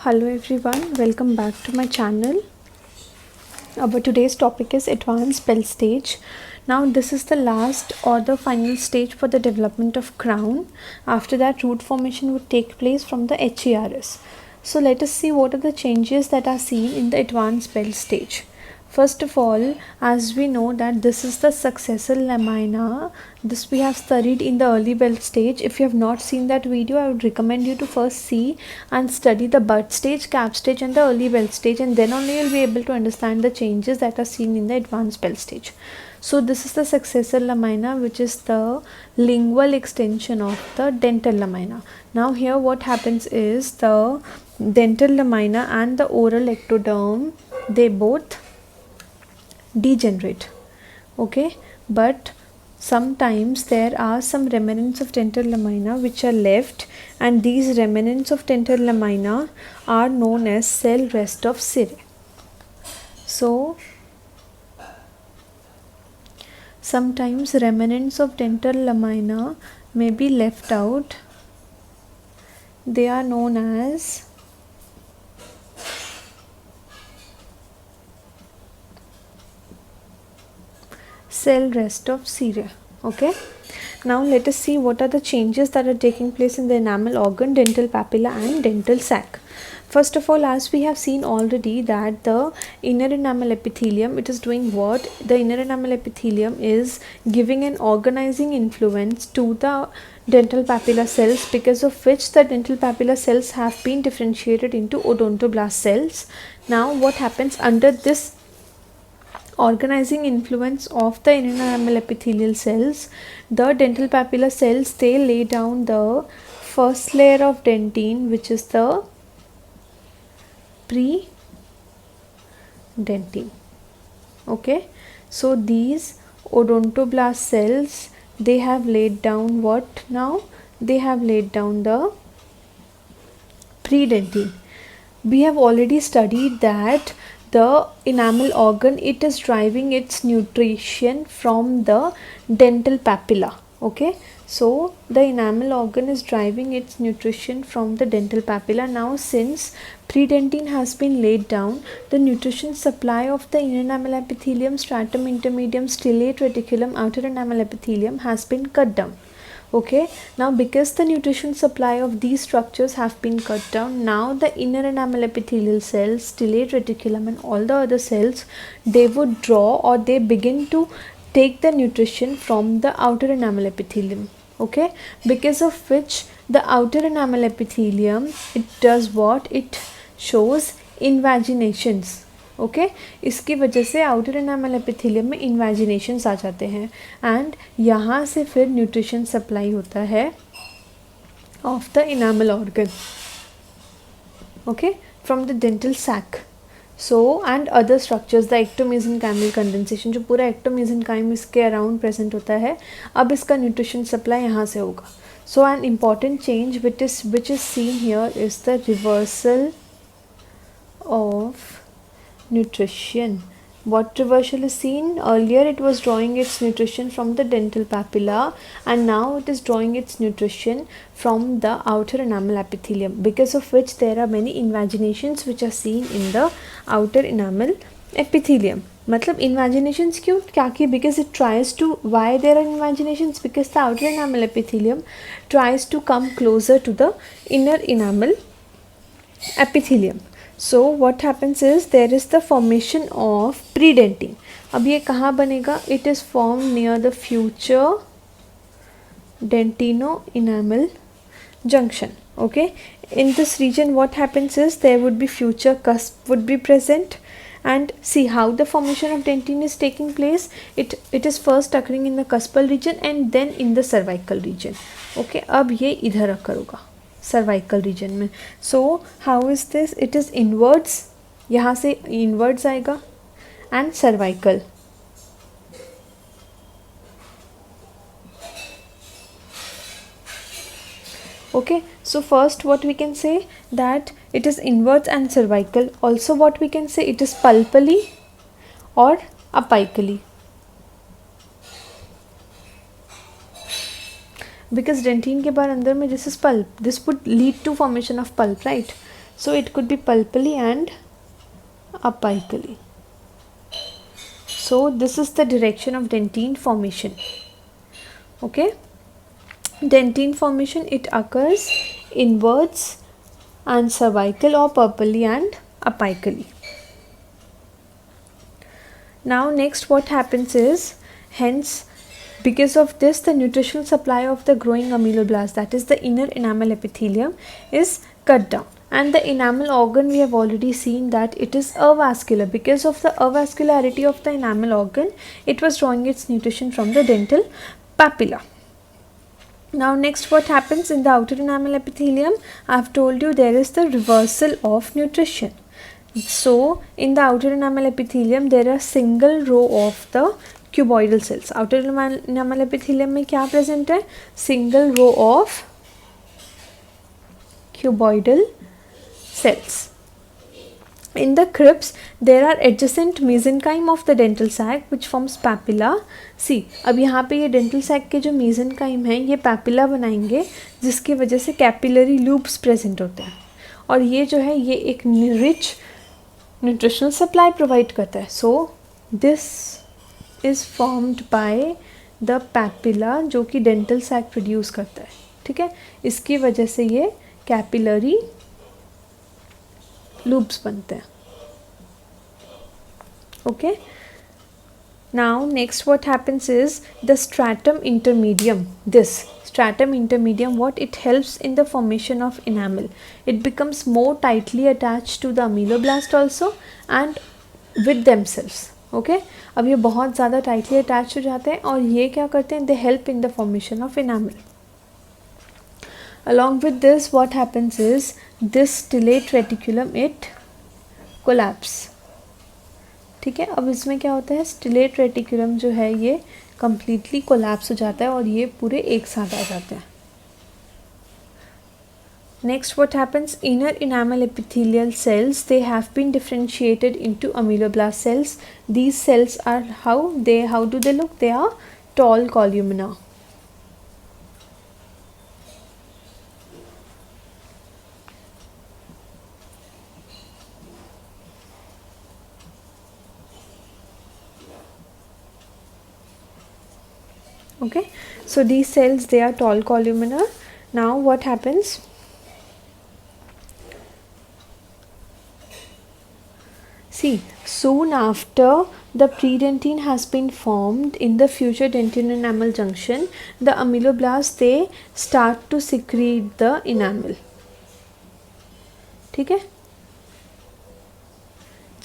Hello everyone, welcome back to my channel. Our today's topic is advanced spell stage. Now this is the last or the final stage for the development of crown. After that, root formation would take place from the HERS. So let us see what are the changes that are seen in the advanced spell stage. First of all, as we know that this is the successor lamina, this we have studied in the early bell stage. If you have not seen that video, I would recommend you to first see and study the bud stage, cap stage and the early bell stage, and then only you will be able to understand the changes that are seen in the advanced bell stage. So this is the successor lamina, which is the lingual extension of the dental lamina. Now here what happens is the dental lamina and the oral ectoderm, they both degenerate, okay, but sometimes there are some remnants of dental lamina which are left, and these remnants of dental lamina are known as cell rest of Sireh. So sometimes remnants of dental lamina may be left out. They are known as cell rest of Sireh. Okay, now let us see what are the changes that are taking place in the enamel organ, dental papilla and dental sac. First of all, as we have seen already that the inner enamel epithelium, it is doing what? The inner enamel epithelium is giving an organizing influence to the dental papilla cells, because of which the dental papilla cells have been differentiated into odontoblast cells. Now what happens under this organizing influence of the inner enamel epithelial cells, the dental papilla cells, they lay down the first layer of dentine, which is the pre-dentine. Okay, so these odontoblast cells, they have laid down what now? They have laid down the pre-dentine. We have already studied that the enamel organ, it is driving its nutrition from the dental papilla. Okay, so the enamel organ is driving its nutrition from the dental papilla. Now since predentine has been laid down, the nutrition supply of the inner enamel epithelium, stratum intermedium, stellate reticulum, outer enamel epithelium has been cut down. Okay, now because the nutrition supply of these structures have been cut down, now the inner enamel epithelial cells, stellate reticulum and all the other cells, they would draw or they begin to take the nutrition from the outer enamel epithelium. Okay, because of which the outer enamel epithelium, it does what? It shows invaginations. Okay इसकी वजह से outer enamel epithelium में इन्वेजिनेशंस आ जाते हैं, and यहाँ से फिर nutrition supply होता है of the enamel organ, okay, from the dental sac. So and other structures, the ectomesenchymal condensation, जो पूरा एक्टोमेसेनकाइम इसके अराउंड प्रेजेंट होता है, अब इसका न्यूट्रिशन सप्लाई यहाँ से होगा. So an important change which is seen here is the reversal of nutrition. What reversal is seen? Earlier it was drawing its nutrition from the dental papilla, and now it is drawing its nutrition from the outer enamel epithelium, because of which there are many invaginations which are seen in the outer enamel epithelium. मतलब invaginations क्यों? क्या कि because it tries to, why there are invaginations? Because the outer enamel epithelium tries to come closer to the inner enamel epithelium. So what happens is there is the formation of predentine. अब ये कहाँ बनेगा? It is formed near the future dentino-enamel junction. Okay, in this region what happens is there would be future cusp would be present, and see how the formation of dentine is taking place. It is first occurring in the cuspal region and then in the cervical region. Okay, अब ये इधर occur होगा cervical region में. So how is this? It is inwards, यहाँ से inwards आएगा, and cervical. Okay, so first what we can say that it is inwards and cervical. Also what we can say, it is pulpally or apically. because dentine के बाद अंदर में this is pulp, this would lead to formation of pulp, right? So it could be pulpily and apically. So this is the direction of dentine formation. Okay, dentine formation, it occurs inwards and cervical or pulpily and apically. Now next what happens is, hence because of this the nutritional supply of the growing ameloblast, that is the inner enamel epithelium, is cut down, and the enamel organ, we have already seen that it is avascular. Because of the avascularity of the enamel organ, it was drawing its nutrition from the dental papilla. Now next what happens in the outer enamel epithelium, I have told you there is the reversal of nutrition. So in the outer enamel epithelium there are single row of the cuboidal cells. Outer enamel epithelium में क्या present है? Single row of cuboidal cells. In the crypts there are adjacent mesenchyme of the dental sac which forms papilla. See, अब यहाँ पे ये dental sac के जो mesenchyme हैं ये papilla बनाएंगे, जिसकी वजह से capillary loops present होते हैं, और ये जो है ये एक rich nutritional supply provide करता है. So this is formed by the papilla जो कि dental sac produce करता है. ठीक है, इसकी वजह से ये capillary loops बनते हैं. Okay, now next what happens is the stratum intermedium. This stratum intermedium, what it helps in the formation of enamel. It becomes more tightly attached to the ameloblast also and with themselves. Okay, अब ये बहुत ज़्यादा tightly attached हो जाते हैं और ये क्या करते हैं, they help in the formation of enamel. Along with this what happens is this stellate reticulum it collapse. ठीक है, अब इसमें क्या होता है, stellate reticulum जो है ये completely collapse हो जाता है और ये पूरे एक साथ आ जाते हैं. Next what happens, inner enamel epithelial cells, they have been differentiated into ameloblast cells. These cells are how do they look? They are tall columnar. Okay, so these cells, they are tall columnar. Now what happens, see, soon after the predentine has been formed in the future dentine enamel junction, the ameloblasts they start to secrete the enamel. ठीक है,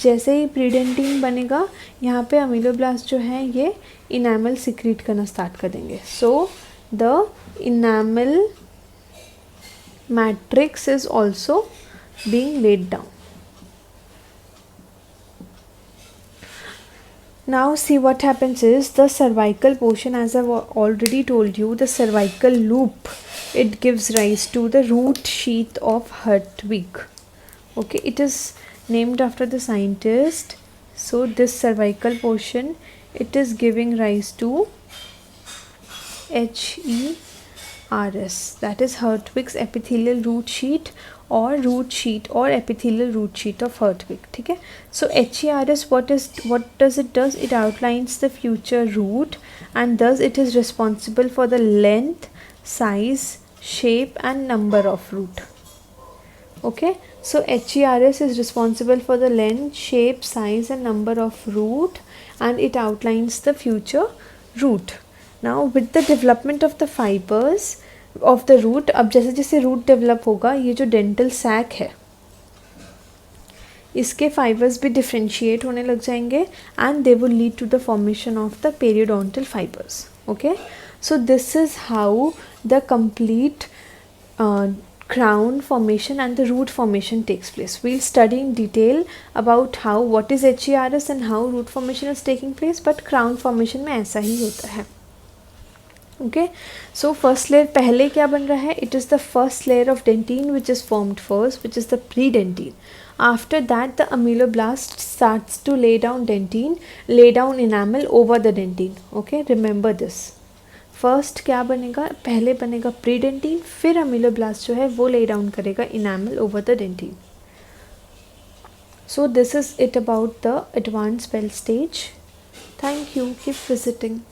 जैसे ही प्रीडेंटिन बनेगा यहाँ पे ameloblast जो है ये enamel secrete करना स्टार्ट कर देंगे. So the enamel matrix is also being laid down. Now see what happens is the cervical portion, as I've already told you, the cervical loop, it gives rise to the root sheath of Hertwig. Okay, it is named after the scientist. So this cervical portion, it is giving rise to HERS, that is Hertwig's epithelial root sheet or epithelial root sheet of Hertwig. ठीक है, so HERS what does it does, it outlines the future root and thus it is responsible for the length, size, shape and number of root. Okay, so HERS is responsible for the length, shape, size and number of root and it outlines the future root. Now with the development of the fibers of the root, अब जैसे जैसे root develop होगा, ये जो dental sac है इसके fibers भी differentiate होने लग जाएंगे and they will lead to the formation of the periodontal fibers. Okay, so this is how the complete crown formation and the root formation takes place. We'll study in detail about what is HERS and how root formation is taking place, but crown formation में ऐसा ही होता है. Okay, so first layer पहले क्या बन रहा है, it is the first layer of dentine which is formed first, which is the predentine. After that the ameloblast starts to lay down enamel over the dentine. Okay, remember this. First क्या बनेगा, पहले बनेगा प्रीडेंटिन, फिर ameloblast जो है वो lay down करेगा enamel over the dentine. So this is it about the advanced spell stage. Thank you, keep visiting.